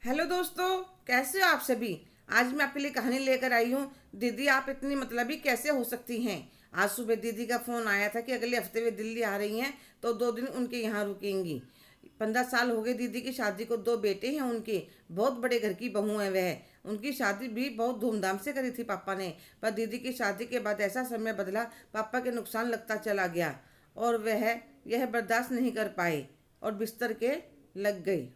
Hello दोस्तों, कैसे हो आप सभी। आज मैं आपके लिए कहानी लेकर आई हूँ। दीदी आप इतनी मतलबी कैसे हो सकती हैं। आज सुबह दीदी का फ़ोन आया था कि अगले हफ्ते वे दिल्ली आ रही हैं तो 2 दिन उनके यहाँ रुकेंगी। 15 साल हो गए दीदी की शादी को। 2 बेटे हैं उनके। बहुत बड़े घर की बहू है वह। उनकी शादी भी बहुत धूमधाम से करी थी पापा ने। पर दीदी की शादी के बाद ऐसा समय बदला, पापा के नुकसान लगता चला गया और वह यह बर्दाश्त नहीं कर पाए और बिस्तर के लग गई।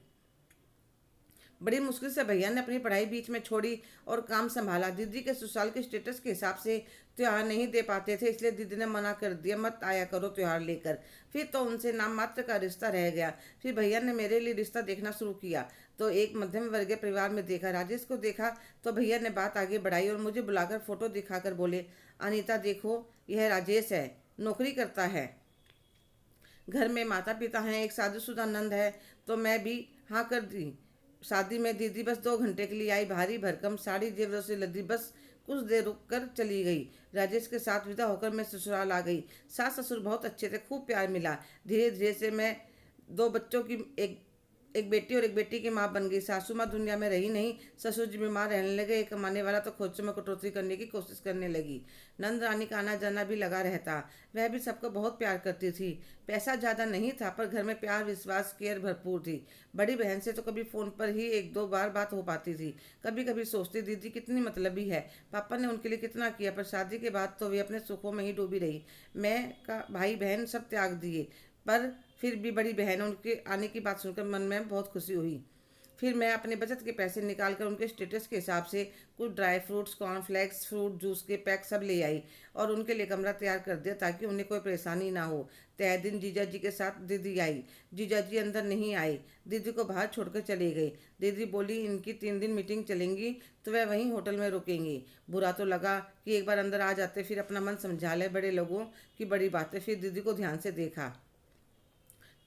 बड़ी मुश्किल से भैया ने अपनी पढ़ाई बीच में छोड़ी और काम संभाला। दीदी के ससुराल के स्टेटस के हिसाब से त्योहार नहीं दे पाते थे, इसलिए दीदी ने मना कर दिया, मत आया करो त्योहार लेकर। फिर तो उनसे नाम मात्र का रिश्ता रह गया। फिर भैया ने मेरे लिए रिश्ता देखना शुरू किया तो एक मध्यम वर्गीय परिवार में देखा। राजेश को देखा तो भैया ने बात आगे बढ़ाई और मुझे बुलाकर फोटो दिखाकर बोले, अनीता देखो, यह राजेश है, नौकरी करता है, घर में माता पिता हैं, एक शादीशुदा नंद है। तो मैं भी हाँ कर दी। शादी में दीदी बस 2 घंटे के लिए आई। भारी भरकम साड़ी जेवरों से लदी बस कुछ देर रुक कर चली गई। राजेश के साथ विदा होकर मैं ससुराल आ गई। सास ससुर बहुत अच्छे थे, खूब प्यार मिला। धीरे धीरे से मैं 2 बच्चों की एक एक बेटी और एक बेटी की माँ बन गई। सासू माँ दुनिया में रही नहीं। ससुर जी बीमार रहने लगे। एक कमाने वाला तो खोचों में कटौती करने की कोशिश करने लगी। नंद रानी का आना जाना भी लगा रहता। वह भी सबको बहुत प्यार करती थी। पैसा ज़्यादा नहीं था पर घर में प्यार विश्वास केयर भरपूर थी। बड़ी बहन से तो कभी फ़ोन पर ही 1-2 बार बात हो पाती थी। कभी कभी सोचती दीदी कितनी मतलबी है, पापा ने उनके लिए कितना किया, पर शादी के बाद तो वे अपने सुखों में ही डूबी रही। मैं का भाई बहन सब त्याग दिए, पर फिर भी बड़ी बहन उनके आने की बात सुनकर मन में बहुत खुशी हुई। फिर मैं अपने बचत के पैसे निकाल कर उनके स्टेटस के हिसाब से कुछ dry fruits, cornflakes, fruit juice के पैक सब ले आई और उनके लिए कमरा तैयार कर दिया ताकि उन्हें कोई परेशानी ना हो। तय दिन जीजा जी के साथ दीदी आई। जीजा जी अंदर नहीं आए, दीदी को बाहर छोड़कर चले गए। दीदी बोली इनकी 3 दिन मीटिंग चलेंगी तो वह वहीं होटल में रुकेंगी। बुरा तो लगा कि एक बार अंदर आ जाते, फिर अपना मन समझा ले, बड़े लोगों की बड़ी बातें। फिर दीदी को ध्यान से देखा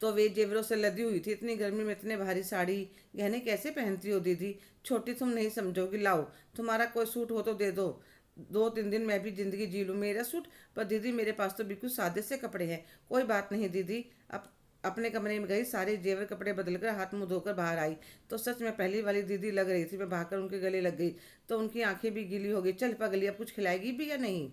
तो वे जेवरों से लदी हुई थी। इतनी गर्मी में इतने भारी साड़ी गहने कैसे पहनती हो दीदी, छोटी तुम नहीं समझोगी, लाओ तुम्हारा कोई सूट हो तो दे दो, 2-3 दिन मैं भी जिंदगी जी लूँ। मेरा सूट? पर दीदी मेरे पास तो बिल्कुल सादे से कपड़े हैं। कोई बात नहीं दीदी। अब अपने कमरे में गई, सारे जेवर कपड़े बदलकर हाथ मुंह धोकर बाहर आई तो सच में पहली वाली दीदी लग रही थी। मैं भागकर उनके गले लग गई तो उनकी आंखें भी गीली हो गई। चल पगली, अब कुछ खिलाएगी भी या नहीं?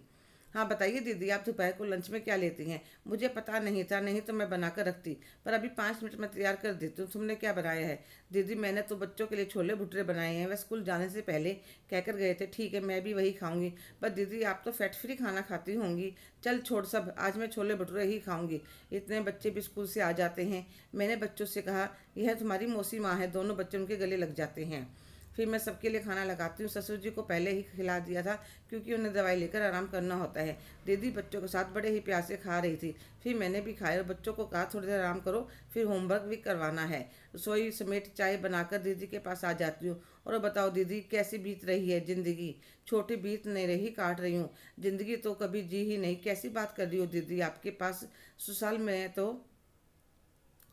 हाँ बताइए दीदी, आप दोपहर को लंच में क्या लेती हैं? मुझे पता नहीं था, नहीं तो मैं बना कर रखती, पर अभी 5 मिनट में तैयार कर देती हूँ। तुमने क्या बनाया है? दीदी मैंने तो बच्चों के लिए छोले भटूरे बनाए हैं, वह स्कूल जाने से पहले कहकर गए थे। ठीक है, मैं भी वही खाऊंगी। पर दीदी आप तो फैट फ्री खाना खाती होंगी। चल छोड़ सब, आज मैं छोले भटूरे ही खाऊंगी। इतने बच्चे भी स्कूल से आ जाते हैं। मैंने बच्चों से कहा यह तुम्हारी मौसी माँ है। दोनों बच्चे उनके गले लग जाते हैं। फिर मैं सबके लिए खाना लगाती हूँ। ससुर जी को पहले ही खिला दिया था क्योंकि उन्हें दवाई लेकर आराम करना होता है। दीदी बच्चों के साथ बड़े ही प्यार से खा रही थी। फिर मैंने भी खाया और बच्चों को कहा थोड़ी देर आराम करो, फिर होमवर्क भी करवाना है। रसोई समेट चाय बनाकर दीदी के पास आ जाती हूँ और बताओ दीदी कैसी बीत रही है ज़िंदगी? छोटी बीत नहीं रही, काट रही हूँ। ज़िंदगी तो कभी जी ही नहीं। कैसी बात कर रही हो दीदी, आपके पास ससुराल में तो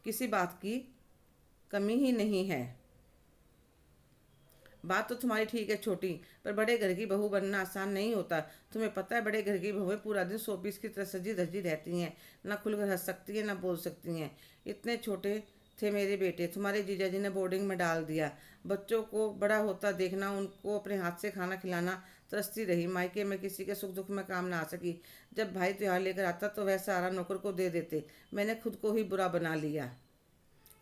किसी बात की कमी ही नहीं है। बात तो तुम्हारी ठीक है छोटी, पर बड़े घर की बहू बनना आसान नहीं होता। तुम्हें पता है बड़े घर की बहुएं पूरा दिन शोपीस की तरह सजी धजी रहती हैं, ना खुलकर हंस सकती हैं ना बोल सकती हैं। इतने छोटे थे मेरे बेटे, तुम्हारे जीजा जी ने बोर्डिंग में डाल दिया। बच्चों को बड़ा होता देखना, उनको अपने हाथ से खाना खिलाना तरसती रही। मायके में किसी के सुख दुख में काम ना आ सकी। जब भाई त्योहार लेकर आता तो वह सारा नौकर को दे देते। मैंने खुद को ही बुरा बना लिया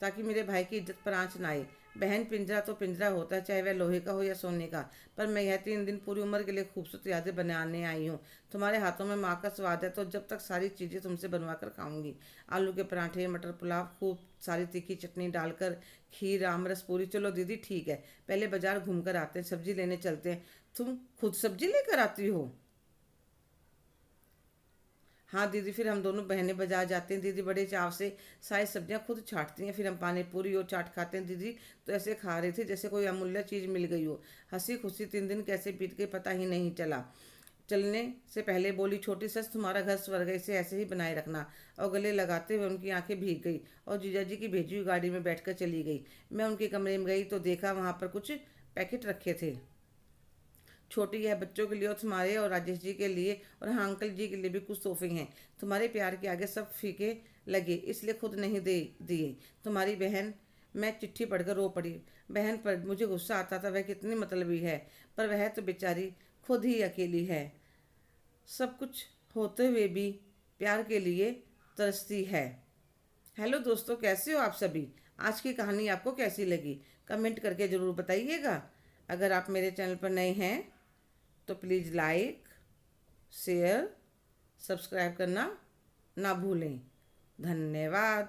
ताकि मेरे भाई की इज्जत पर आंच ना आए। बहन पिंजरा तो पिंजरा होता है, चाहे वह लोहे का हो या सोने का। पर मैं यह 3 दिन पूरी उम्र के लिए खूबसूरत यादें बनाने आई हूँ। तुम्हारे हाथों में माँ का स्वाद है तो जब तक सारी चीज़ें तुमसे बनवा कर खाऊंगी। आलू के पराठे, मटर पुलाव, खूब सारी तीखी चटनी डालकर, खीर, आमरस, पूरी। चलो दीदी ठीक है, पहले बाजार घूम कर आते हैं, सब्जी लेने चलते हैं। तुम खुद सब्जी लेकर आती हो? हाँ दीदी, फिर हम दोनों बहनें बाजार जाते हैं। दीदी बड़े चाव से सारी सब्जियां खुद छांटती हैं। फिर हम पानी पूरी और चाट खाते हैं। दीदी तो ऐसे खा रही थी जैसे कोई अमूल्य चीज़ मिल गई हो। हंसी खुशी 3 दिन कैसे बीत गए पता ही नहीं चला। चलने से पहले बोली, छोटी सच तुम्हारा घर स्वर्ग है, इसे ऐसे ही बनाए रखना। और गले लगाते हुए उनकी आंखें भीग गई और जीजा जी की भेजी हुई गाड़ी में बैठकर चली गई। मैं उनके कमरे में गई तो देखा वहाँ पर कुछ पैकेट रखे थे। छोटी है, बच्चों के लिए और तुम्हारे और राजेश जी के लिए और हाँ अंकल जी के लिए भी कुछ तोहफे हैं। तुम्हारे प्यार के आगे सब फीके लगे, इसलिए खुद नहीं दे दिए। तुम्हारी बहन। मैं चिट्ठी पढ़कर रो पड़ी। बहन पर मुझे गुस्सा आता था, वह कितनी मतलबी है, पर वह तो बेचारी खुद ही अकेली है, सब कुछ होते हुए भी प्यार के लिए तरसती है। हेलो दोस्तों, कैसे हो आप सभी? आज की कहानी आपको कैसी लगी? कमेंट करके ज़रूर बताइएगा। अगर आप मेरे चैनल पर नए हैं तो प्लीज़ लाइक, शेयर, सब्सक्राइब करना ना भूलें। धन्यवाद।